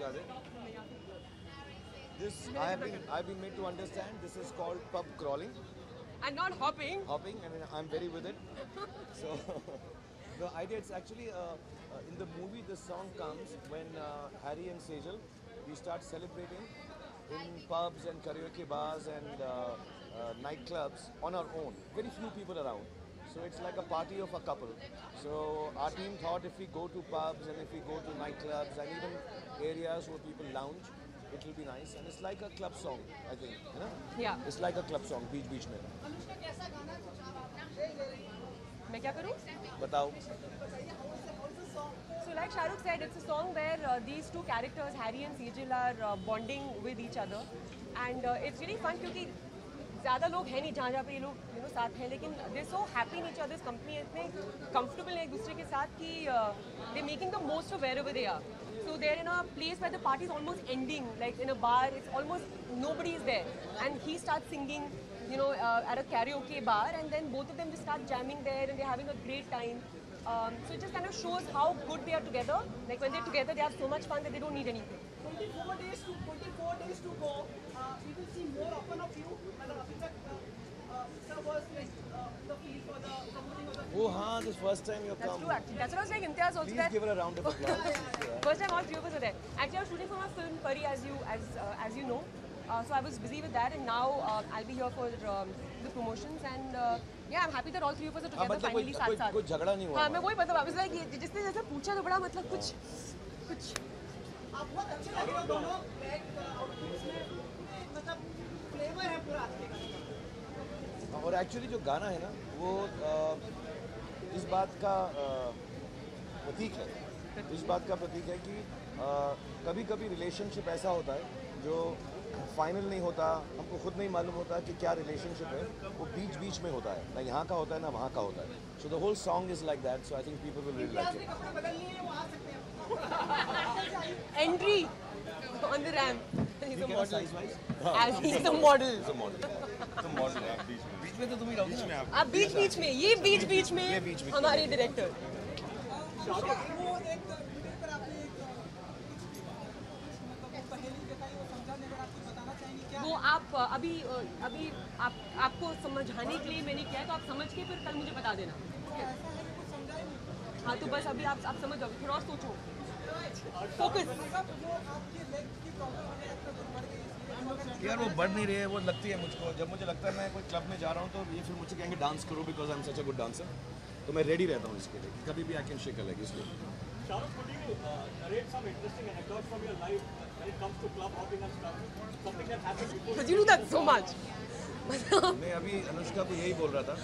Radhe. This I've been made to understand this is called pub crawling. And not hopping. Hopping, and I'm very with it. So the idea is actually in the movie the song comes when Harry and Sejal we start celebrating in pubs and karaoke bars and nightclubs on our own. Very few people around. So it's like a party of a couple. So our team thought if we go to pubs and if we go to nightclubs and even areas where people lounge, it will be nice. And it's like a club song, I think. You know? Yeah. It's like a club song, beach में. मैं क्या करूँ? बताओ. So like Shahrukh said, it's a song where these two characters, Harry and Sejal, are bonding with each other, and it's really fun क्योंकि ज़्यादा लोग हैं नहीं जहाँ पे ये लोग साथ हैं, लेकिन they're so happy in each other's company, इतने comfortable हैं एक दूसरे के साथ कि they're making the most of wherever they are. So they're in a place where the party is almost ending, like in a bar, it's almost nobody is there, and he starts singing, at a karaoke bar, and then both of them just start jamming there, and they're having a great time. So it just kind of shows how good they are together. Like when they're together, they have so much fun that they don't need anything. 24 days to go. We will see more often of you. Oh, हाँ, this first time you're That's come. true actually. That's what I was saying. Imtiaz also Please that. give her a round of applause. First time all three of us are there. Actually, I was shooting for my film Pari, as you know. So I was busy with that, and now I'll be here for the promotions, and yeah, I'm happy that all three of us are together finally साथ. कोई झगड़ा नहीं हुआ. हाँ, मैं वही बता. I was like, जिसने जैसे पूछा तो बड़ा मतलब कुछ. आप बहुत अच्छे लग रहे हो दोनों. मतलब फ्लेवर है पूरा आपके. और एक्चुअली जो गाना है ना वो इस बात का प्रतीक है. इस बात का प्रतीक है कि कभी कभी रिलेशनशिप ऐसा होता है जो फाइनल नहीं होता, हमको खुद नहीं मालूम होता कि क्या रिलेशनशिप है, वो बीच में होता है, ना यहाँ का होता है ना वहाँ का होता है. So the whole song is like that. So I think people will really like it. कपड़े बदलनी है वो आ सकते हैं. Entry on the ramp. He's a model. Size wise As he's a model. Is a model. तो model है आप बीच में तो तुम ही रहोगे ना. आप बीच में, ये बीच में हमारे डायरेक्टर. वो एक वीडियो पर आपने एक पहेली बताई, वो समझाने अगर आप कुछ बताना चाहेंगे क्या? वो आप अभी आपको समझाने के लिए मैंने किया है, तो आप समझ के फिर कल मुझे बता देना. ऐसा है कि कुछ समझाए नहीं. हाँ, तो बस अभी आप समझ जाओगे. थोड़ा और सोचो. फोकस. मतलब वो आपकी लेग की प्रॉब्लम है, एक्टर बढ़ गई इसलिए. यार वो बढ़ नहीं रही है, वो लगती है मुझको. जब मुझे लगता है मैं कोई क्लब में जा रहा हूँ तो ये फिर मुझसे कहेंगे डांस करो, because I am such a good dancer. तो मैं रेडी रहता हूँ इसके लिए, कभी भी I can shake a leg. इसलिए Shahrukh, could you narrate some interesting anecdotes from your life when it comes to club hopping and stuff? Something that happened before. Because you do that so much. मैं अभी अनुष्का को यही बोल रहा था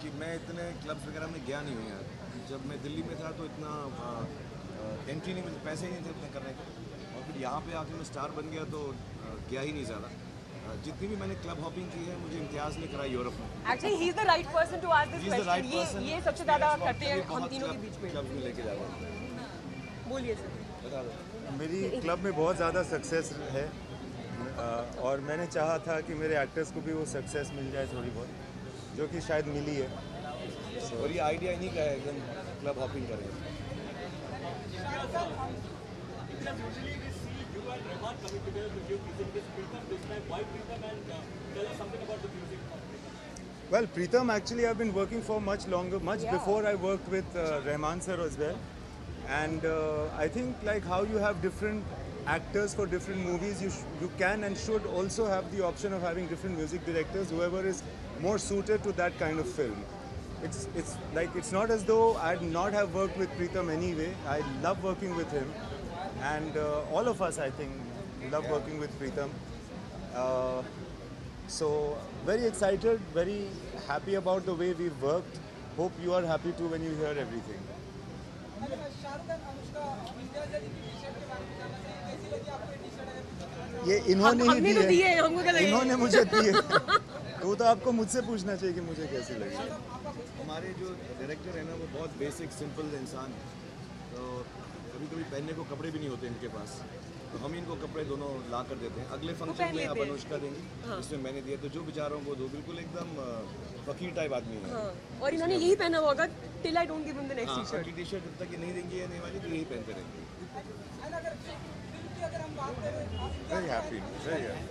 कि मैं इतने क्लब्स वगैरह में गया नहीं हूँ यार. जब मैं दिल्ली में था तो इतना एंट्री नहीं मिलती, पैसे ही नहीं थे इतने करने के. और फिर यहाँ पे आके मैं स्टार बन गया तो गया ही नहीं ज़्यादा. जितनी भी मैंने क्लब हॉपिंग की है मुझे इम्तियाज़ ने कराई यूरोप में. Actually, he's the right person to ask this question. ये सबसे ज़्यादा करते हैं हम तीनों के बीच में. क्लब में लेके जा रहा हूँ. बोलिए सर. बता दो. मेरी क्लब में बहुत ज़्यादा सक्सेस है और मैंने चाहा था कि मेरे एक्टर्स को भी वो सक्सेस मिल जाए थोड़ी बहुत, जो कि शायद मिली है. और ये आइडिया इन्हीं का है एकदम क्लब हॉपिंग करें. Usually we see you and Rahman coming together to give music. This Pritam this time. Why Pritam? And tell us something about the music of Pritam. Well, Pritam, actually I've been working for much longer, much before I worked with Rahman sir as well. And I think like how you have different actors for different movies, you can and should also have the option of having different music directors, whoever is more suited to that kind of film. It's like it's not as though I'd not have worked with Pritam anyway. I love working with him, and all of us I think love working with Pritam. So very excited, very happy about the way we've worked. Hope you are happy too when you hear everything. Shahrukh और अनुष्का इम्तियाज़ अली की T-shirt के बारे में जानना चाहिए. कैसी लगी आपको ये टी-शर्ट? अगर ये इन्होंने ही हमने तो दी है, हमको क्या लगी? इन्होंने मुझे दी है. तो आपको मुझसे पूछना चाहिए कि मुझे कैसी लगी. हमारे जो डायरेक्टर है ना वो बहुत बेसिक सिंपल इंसान है. तो कभी कभी पहनने को कपड़े भी नहीं होते इनके पास, तो हम इनको कपड़े दोनों ला कर देते हैं. अगले फंक्शन में अब अनुष्का देंगी, इसमें मैंने दिया. तो जो बेचारों को दो, बिल्कुल एकदम फकीर टाइप आदमी है. और इन्होंने यही पहना हुआ होगा till I don't give him the next t-shirt. T shirt जब तक ये नहीं देंगे या नहीं वाली तो यही पहनते रहेंगे. अगर फिल्म की अगर happy. Very happy.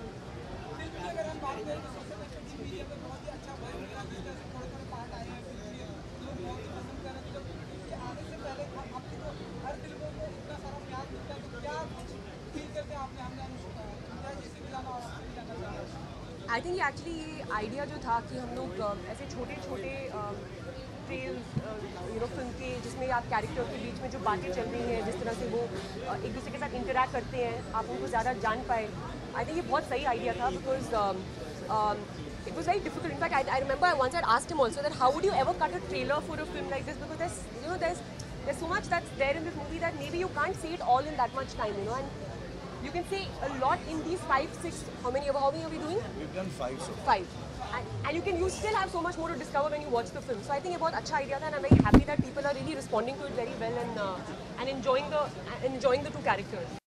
फिल्म की अगर हम बात करें तो सोशल मीडिया पे बहुत ही अच्छा वाइब मिला, जिस तरह से थोड़े थोड़े पार्ट आए हैं फिल्म के, लोग बहुत ही पसंद कर रहे हैं। तो फिल्म के आने से पहले आपको तो हर फिल्मों में इतना सारा प्यार मिलता है, तो क्या कुछ फील करते हैं आपने हमने अनुष्का जिसे मिलाना और आपसे मिलाना चाह रहे हैं? आई थिंक एक्चुअली ये आइडिया जो था कि हम लोग ऐसे छोटे छोटे ट्रेल्स फिल्म के जिसमें आप कैरेक्टर के बीच में जो बातें चल रही हैं, जिस तरह से वो एक दूसरे के साथ इंटरेक्ट करते हैं, आप उनको ज़्यादा जान पाए। आई थिंक ये बहुत सही आइडिया था because it was very difficult. In fact, I remember I once had asked him also that how would you ever cut a trailer for a film like this, because there's so much that's there in this movie that maybe you can't say it all in that much time, and you can say a lot in these 5, 6. How many are we doing? We've done 5 so far. 5. And you still have so much more to discover when you watch the film. So I think ये बहुत अच्छा idea था, and I'm very happy that people are really responding to it very well and enjoying the 2 characters.